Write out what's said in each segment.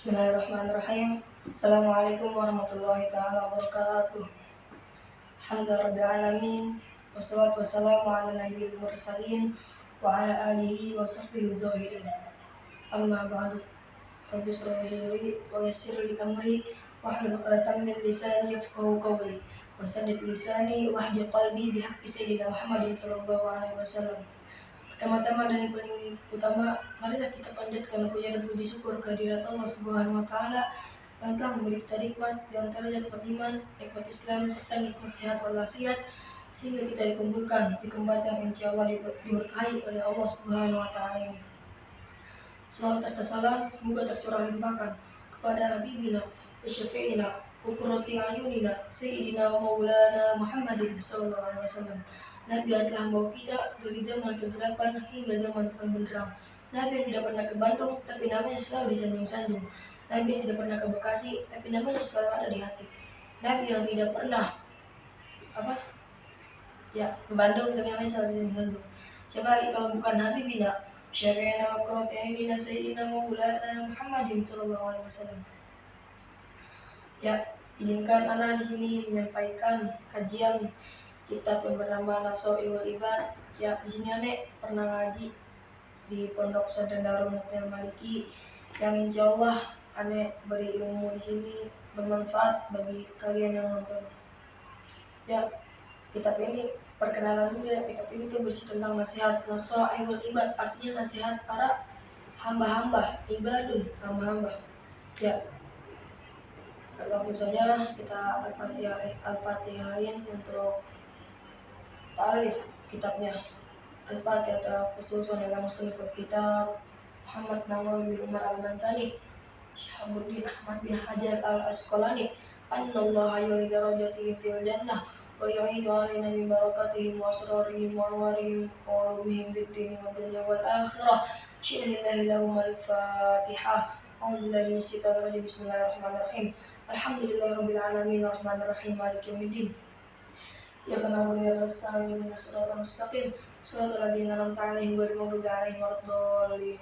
Bismillahirrahmanirrahim. Assalamualaikum warahmatullahi taala wabarakatuh. Alhamdulillahirabbil alamin. Wassalatu wassalamu ala nabiyil mursalin wa ala alihi wa sahbihi zahirin. Amma ba'du. Rabbi shrah li sadri wa yassir li amri wahlul 'uqdatam min lisani yafqahu qawli. Wasaddid lisani wahdi qalbi bihaqqi sayyidina Muhammadin sallallahu alaihi wasallam. Pertama-tama dan yang paling utama, marilah kita panjatkan puja dan puji syukur kehadirat Allah Subhanahu wa taala yang telah memberi kita nikmat, di antaranya nikmat iman, nikmat Islam, serta nikmat sehat walafiat, sehingga kita dikumpulkan di tempat yang insyaallah diberkahi oleh Allah Subhanahu wa taala ini. Salawat serta salam semoga tercurah limpahkan kepada Habibina wa syafi'ina wa qurrati ayunina Sayyidina wa Maulana Muhammadin sallallahu alaihi wasallam. Nabi yang telah membawa kita dari zaman kegelapan hingga zaman terang benderang. Nabi yang tidak pernah ke Bandung, tapi namanya selalu disanjung-sanjung. Nabi yang tidak pernah ke Bekasi, tapi namanya selalu ada di hati. Nabi yang tidak pernah ke Bandung, tapi namanya selalu disanjung-sanjung. Siapa lagi kalau bukan Habibina, Syafi'ina wa qurrati ayunina Sayyidina Maulana Muhammadin sallallahu alaihi wasallam. Ya, izinkan Ana di sini menyampaikan kajian kitab yang bernama Nasoiul Ibad. Ya, di sini Ane pernah ngaji di Pondok Pesantren Darul Muqmin Maliki yang insyaallah Ane beri ilmu di sini bermanfaat bagi kalian yang nonton. Ya, kitab ini perkenalan dulu ya. Kitab ini tuh berisi tentang nasihat Nasoiul Ibad, artinya nasihat para hamba-hamba, ibadun, hamba-hamba. Ya, langsung saja kita al-fatihain untuk ta'rif kitabnya. Al-Fatihah khususan dalam musnad kitab Muhammad Nawawi bin Umar Al-Bantani Syahabuddin Ahmad bin Hajar Al-Asqalani annallaha yuli darajatihi fil jannah wa yu'idu alaina min barakatihim wa asrarihim wa anwarihim wa ulumihim fid din wa dunya wal akhirah. Bismillahi lahum al-Fatihah. A'udzubillahi minasyaitonir rajim. Bismillahirrahmanirrahim. Alhamdulillahirabbil alamin arrahmanir rahim maliki yaumiddin. Ya kana wa ya nasta'in ihdinas siratal mustaqim siratal ladzina an'amta 'alaihim ghairil maghdubi 'alaihim waladdallin.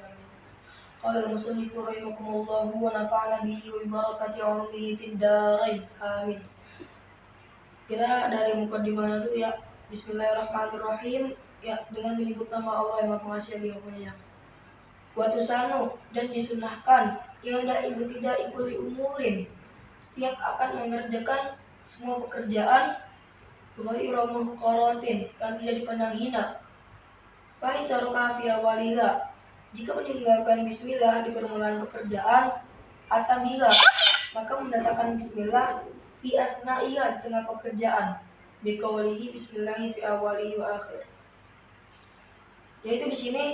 Qala al-musannifu rahimakumullah wa nafa'ana bihi wa bi barakati 'ulumihi fid dharain. Amin. Kita dari mukadimah dulu ya. Bismillahirrahmanirrahim. Ya, dengan menyebut nama Allah yang Maha Pengasih lagi Maha. Wa tusanu, dan disunahkan ila ibtida'i kulli umurin, setiap akan mengerjakan semua pekerjaan ghairu muhqaratin, yang tidak dipandang hina. Fa itaruka fi awaliha, jika meninggalkan bismillah di permulaan pekerjaan, atamila, maka mendatangkan bismillah fi asna'iha, di tengah pekerjaan, biqaulihi bismillahi fi awalihi wa akhir. Yaitu di sini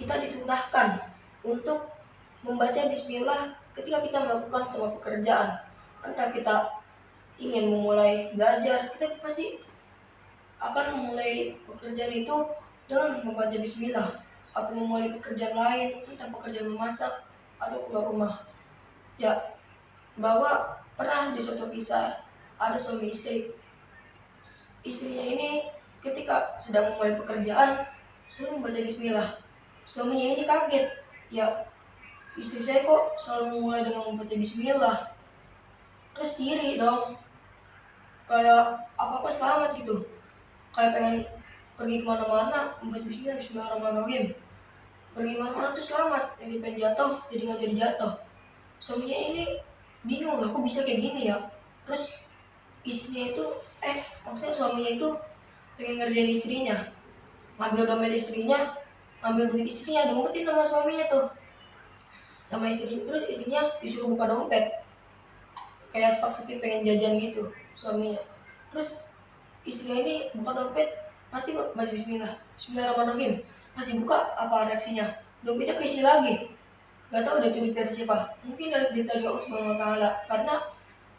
kita disunahkan untuk membaca bismillah ketika kita melakukan sebuah pekerjaan. Entah kita ingin memulai belajar, kita pasti akan memulai pekerjaan itu dengan membaca bismillah, atau memulai pekerjaan lain, entah pekerjaan memasak atau keluar rumah. Ya, bahwa pernah di suatu kisah ada suami istri. Istrinya ini ketika sedang memulai pekerjaan selalu membaca bismillah. Suaminya ini kaget, ya istri saya kok selalu memulai dengan membaca bismillah. Terus iri dong, kayak apa-apa selamat gitu, kayak pengen pergi kemana-mana membaca bismillah, bismillahirrahmanirrahim. Pergi kemana-mana tuh selamat, jadi pengen jatuh jadi nggak jadi jatuh. Suaminya ini bingung, lah kok bisa kayak gini ya. Terus istrinya itu maksudnya suaminya itu pengen ngerjain istrinya, ngambil dompet istrinya, ngambil duit istrinya, diumpetin sama suaminya tuh sama istrinya. Terus istrinya disuruh buka dompet, kayak sepak-sepik pengen jajan gitu suaminya. Terus istrinya ini buka dompet, masih baca bismillah, bismillahirrahmanirrahim, masih buka, apa reaksinya? Dompetnya keisi lagi. Gak tahu dari duit dari siapa, mungkin dari Allah Subhanahu wa taala, karena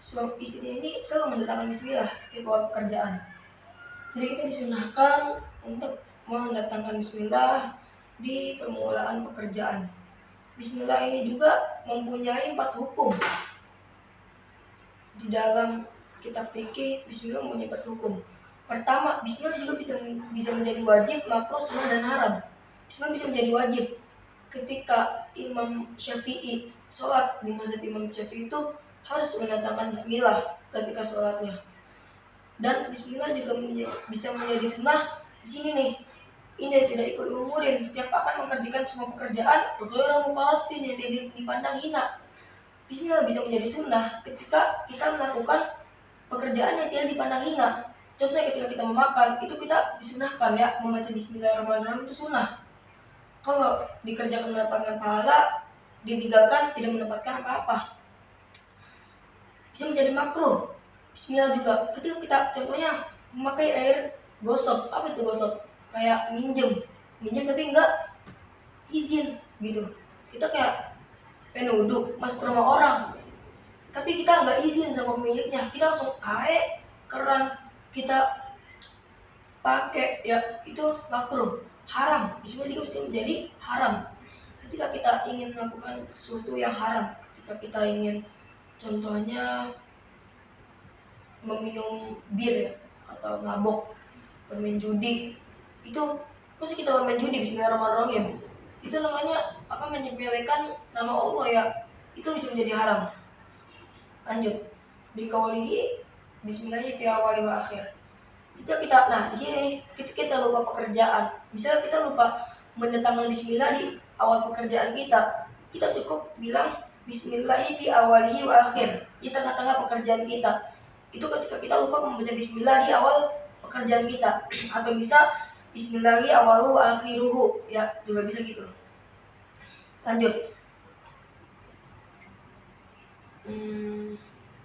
suami istrinya ini selalu mendatangkan bismillah setiap awal pekerjaan. Jadi kita disunahkan untuk mendatangkan bismillah di permulaan pekerjaan. Bismillah ini juga mempunyai 4 hukum. Di dalam kitab fikih, bismillah mempunyai 4 hukum. Pertama, bismillah juga bisa menjadi wajib, makruh, sunnah, dan haram. Bismillah bisa menjadi wajib. ketika Imam Syafi'i sholat di mazhab Imam Syafi'i itu harus mendatangkan bismillah ketika sholatnya. Dan bismillah juga bisa menjadi sunnah di sini nih. Ini tidak ikut umurin, setiap akan mengerjakan semua pekerjaan ghairu muqarratin yang tidak dipandang hina. Bismillah bisa menjadi sunnah ketika kita melakukan pekerjaan yang tidak dipandang hina. Contohnya ketika kita memakan, itu kita disunahkan ya membaca bismillahirrahmanirrahim, itu sunnah. Kalau dikerjakan mendapatkan pahala, ditinggalkan tidak mendapatkan apa-apa. Bisa menjadi makruh. Bismillah juga ketika kita contohnya memakai air gosok. Apa itu gosok? Kayak minjem tapi enggak izin gitu. Kita kayak pengen wudhu masuk ke rumah orang, tapi kita enggak izin sama pemiliknya, kita langsung keran kita pakai, ya itu makruh, haram. Bismillah juga bisa menjadi haram ketika kita ingin melakukan sesuatu yang haram. Ketika kita ingin contohnya meminum bir ya, atau mabok, bermain judi, itu pasti kita bermain judi bismillahirrahmanirrahim, itu namanya menyepelekan nama Allah ya, itu bisa menjadi haram. Lanjut, bikaulihi bismillahirrahmanirrahim fi awal wa akhir. Di sini ketika kita lupa pekerjaan, misalnya kita lupa mendatangkan bismillah di awal pekerjaan kita cukup bilang bismillahirrahmanirrahim fi awalihi wa akhir di tengah-tengah pekerjaan kita. Itu ketika kita lupa membaca bismillah di awal pekerjaan kita, atau bisa bismillahirrahmanirrahim awalu wa akhiruhu ya, juga bisa gitu. Lanjut,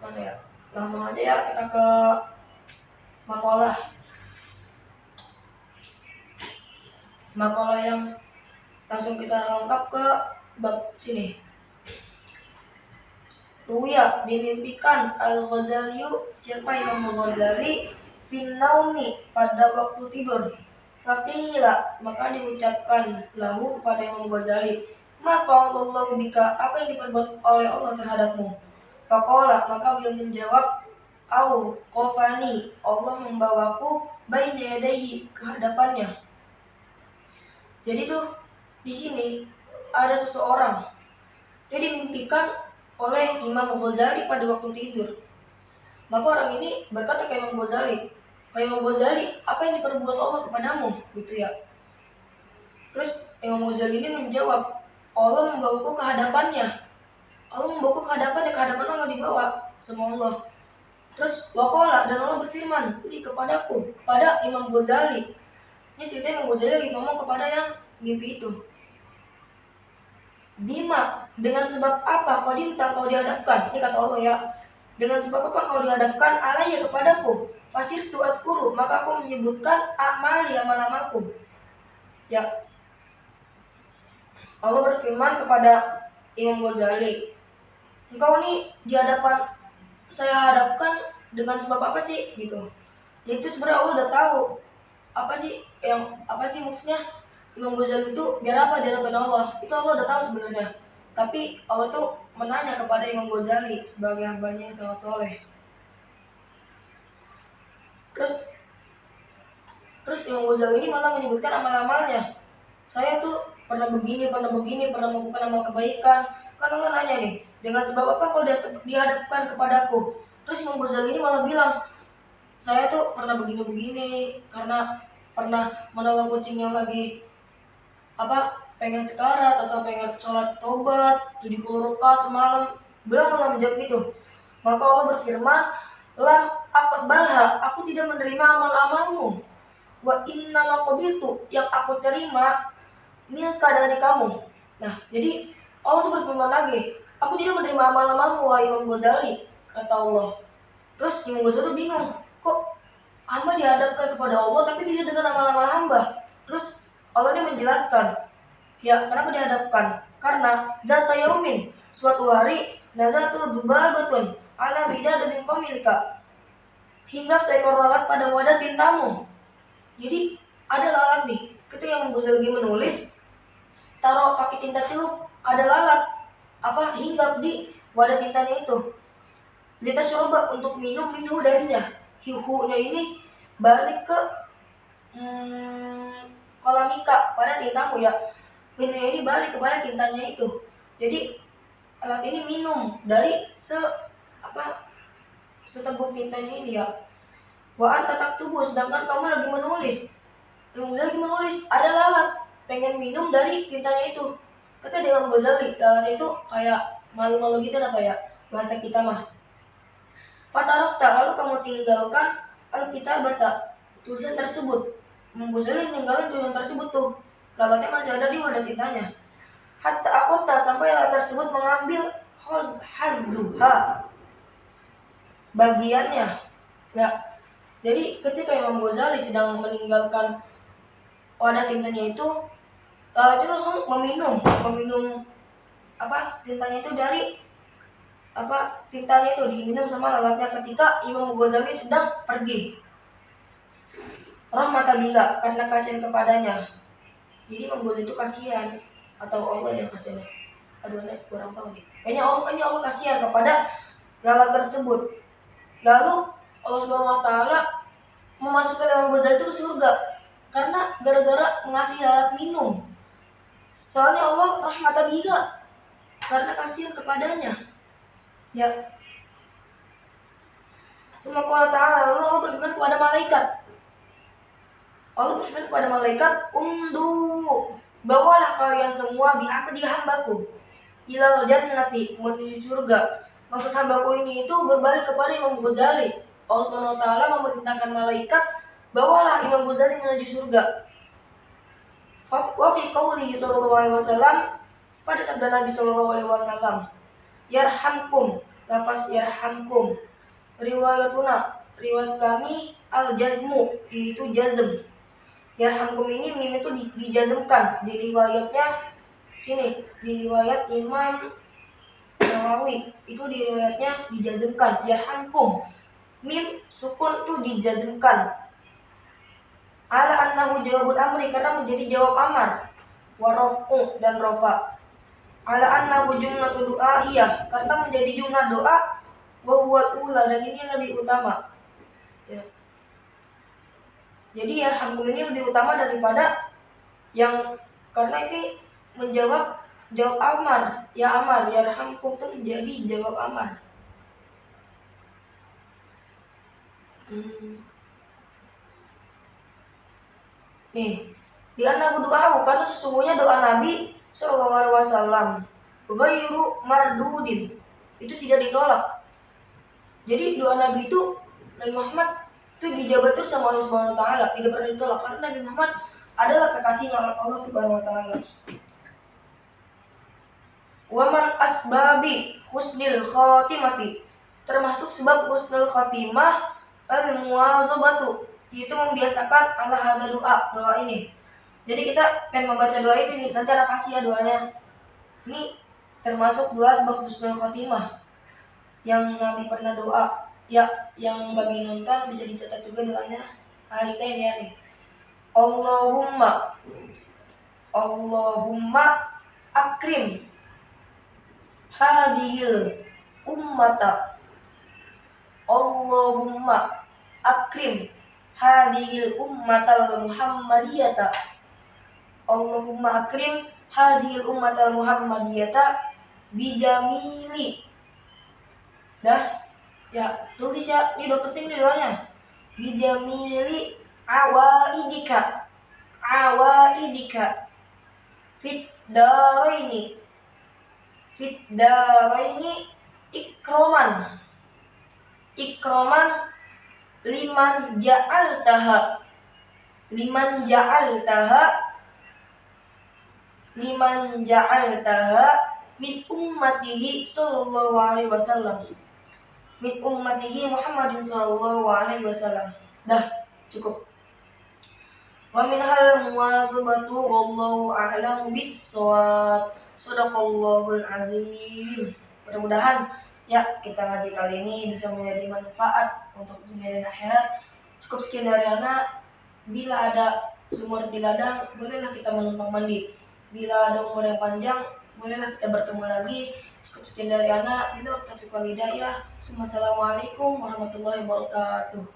mana ya, langsung aja ya kita ke makalah yang langsung kita lengkap ke bab sini. Ruya dimimpikan Al-Ghazali, siapa Imam Al-Ghazali, finnaumi pada waktu tidur. Faqila, maka diucapkan lahu kepada Imam Al-Ghazali, maka Allah bika, apa yang diperbuat oleh Allah terhadapmu. Faqala, maka beliau menjawab, au qafani, Allah membawaku baina yadayhi, ke hadapannya. Jadi tuh di sini ada seseorang, dia dimimpikan oleh Imam Ghazali pada waktu tidur. Maka orang ini berkata ke Imam Ghazali, Imam Ghazali, apa yang diperbuat Allah kepadamu? Gitu ya. Terus Imam Ghazali ini menjawab, Allah membawaku ke hadapannya. Allah membawaku ke hadapan Allah dibawa sama Allah. Terus waqala, dan Allah berfirman, kepadaku, kepada Imam Ghazali. Ini cerita Imam Ghazali lagi ngomong kepada yang mimpi itu. Bima, dengan sebab apa kau dihadapkan? Ini kata Allah ya. Dengan sebab apa kau dihadapkan alaiya kepadaku? Fasir tuat kuru, maka aku menyebutkan amal-amalku. Ya. Allah berfirman kepada Imam Ghazali, engkau nih di hadapan saya hadapkan dengan sebab apa sih? Gitu. Jadi itu sebenarnya Allah udah tahu apa sih maksudnya Imam Ghazali itu biar apa di hadapan Allah. Itu Allah udah tahu sebenarnya. Tapi Allah tuh menanya kepada Imam Ghazali sebagai hambanya yang sangat soleh. Terus Imam Ghazali ini malah menyebutkan amal-amalnya. Saya tuh pernah begini, pernah melakukan amal kebaikan. Kan Allah nanya nih, dengan sebab apa kau dihadapkan kepadaku? Terus Imam Ghazali ini malah bilang, saya tuh pernah begini karena pernah menolong kucing yang lagi pengen sekarat, atau pengen sholat tobat 70 rakaat semalam. Beliau malah menjawab itu. Maka Allah berfirman, lam aqbalha, aku tidak menerima amal-amalmu. Wa inna maqabiltu, yang aku terima milka dari kamu. Nah, jadi Allah tuh berfirman lagi, aku tidak menerima amal-amalmu wahai Imam Ghazali, kata Allah. Terus Imam Ghazali tuh bingung, kok hamba dihadapkan kepada Allah tapi tidak dengan amal-amal hamba. Terus Allah ini menjelaskan, ya kenapa dihadapkan? Karena data yaumin, suatu hari, nazatu dubabatun ala bidah dan pemilika, hingga seekor lalat pada wadah tintamu. Jadi ada lalat nih, ketika Imam Ghazali menulis, taruh pakai tinta celup, ada lalat hinggap di wadah tintanya itu. Kita coba untuk minum darinya. Hiunya ini balik ke kolamika pada tintamu ya. minumnya ini balik kepada tintanya itu. Jadi alat ini minum dari seteguk tintanya ini ya. Wa anta taktubu, sedangkan kamu lagi menulis. Ada lalat pengen minum dari tintanya itu. Tapi ada Imam Ghazali, lalat itu kayak malu-malu gitu apa ya bahasa kita mah. Fatarokta, lalu kamu tinggalkan alkitabata, tulisan tersebut. Imam Ghazali meninggalkan tulisan tersebut tuh. Lalatnya masih ada di wadah tintanya. Hatta akhota, sampai lalat tersebut mengambil hazzuha, bagiannya. Ya. Jadi ketika Imam Ghazali sedang meninggalkan wadah tintanya itu, lalat itu langsung meminum tintanya itu dari tintanya itu diminum sama lalatnya ketika Imam Ghazali sedang pergi. Rahmatabillah, karena kasihan kepadanya. Jadi Imam Ghazali itu kasihan atau Allah yang kasihan? Aduh, ini kurang tahu nih. Kayaknya Allah kasihan kepada lalat tersebut. Lalu Allah Subhanahu wa taala memasukkan Imam Ghazali itu ke surga karena gara-gara mengasihi lalat minum. Soalnya Allah rahmatabillah, karena kasihan kepadanya. Ya. Semua Allah Ta'ala, lalu Allah berfirman kepada malaikat. Undu, bawalah kalian semua bi'abdi hambaku ilal jannati, menuju surga. Maksud hambaku ini itu berbalik kepada Imam Ghazali. Allah Subhanahu wa taala memerintahkan malaikat, bawalah Imam Ghazali menuju surga. Wa fi qoulihi sallallahu alaihi wasallam, pada sabda Nabi sallallahu alaihi wasallam, yarhamkum, lafaz yarhamkum. Riwayat kami al-jazmu, itu jazm. Yarhamkum ini mim itu dijazmkan di riwayatnya sini, di riwayat Imam Nawawi itu di riwayatnya dijazmkan yarhamkum, mim sukun itu dijazmkan. Ala annahu jawabul amri, karena menjadi jawab amar, warofu dan rofa. Ala annahu jumlatu du'aiyah, karena menjadi jumlah doa, wa huwal ula, dan ini lebih utama. Ya. Jadi yarhamkum ini lebih utama daripada yang, karena ini menjawab jawab amar. Ya amar, yarhamkum itu menjadi jawab amar. Nih, di anna doa, karena sesungguhnya doa Nabi sallallahu alaihi wasallam ghairu mardudin, itu tidak ditolak. Jadi doa Nabi itu, Nabi Muhammad itu dijawab terus sama Allah Subhanahu wa taala, tidak pernah ditolak, karena Nabi Muhammad adalah kekasihnya Allah Subhanahu wa taala. Wa man asbabi husnil khatimati, termasuk sebab husnul khatimah al-muwazabatu, itu membiasakan ala hada doa ini. Jadi kita pengen membaca doa ini nih, nanti ada kasih ya doanya. Ini termasuk doa sebab husnul khatimah yang Nabi pernah doa. Ya, yang bagi nonton bisa dicatat juga doanya. Kita ini ya nih. Allahumma akrim hadhil ummata. Allahumma akrim hadhil ummatal muhammadiyata. Allahumma akrim hadhil ummatal muhammadiyata bijamili. Dah, ya tulis ya, ini udah penting nih doanya. Bijamili awaidika fit daraini ikroman liman ja'altaha min ummatihi sallallahu alaihi wasallam, min ummatihi Muhammadin sallallahu alaihi wasallam. Dah, cukup. Wa minhal muwazabatu wallahu a'lamu bis-shawab. Shadaqallahul azim. Mudah-mudahan ya kita ngaji kali ini bisa menjadi manfaat untuk dunia dan akhirat. Cukup sekian dari anak. Bila ada sumur di ladang, bolehlah kita menumpang mandi. Bila ada umur yang panjang, bolehlah kita bertemu lagi. Cukup sekian dari anak. Bila taufiq wal hidayah. Assalamualaikum warahmatullahi wabarakatuh.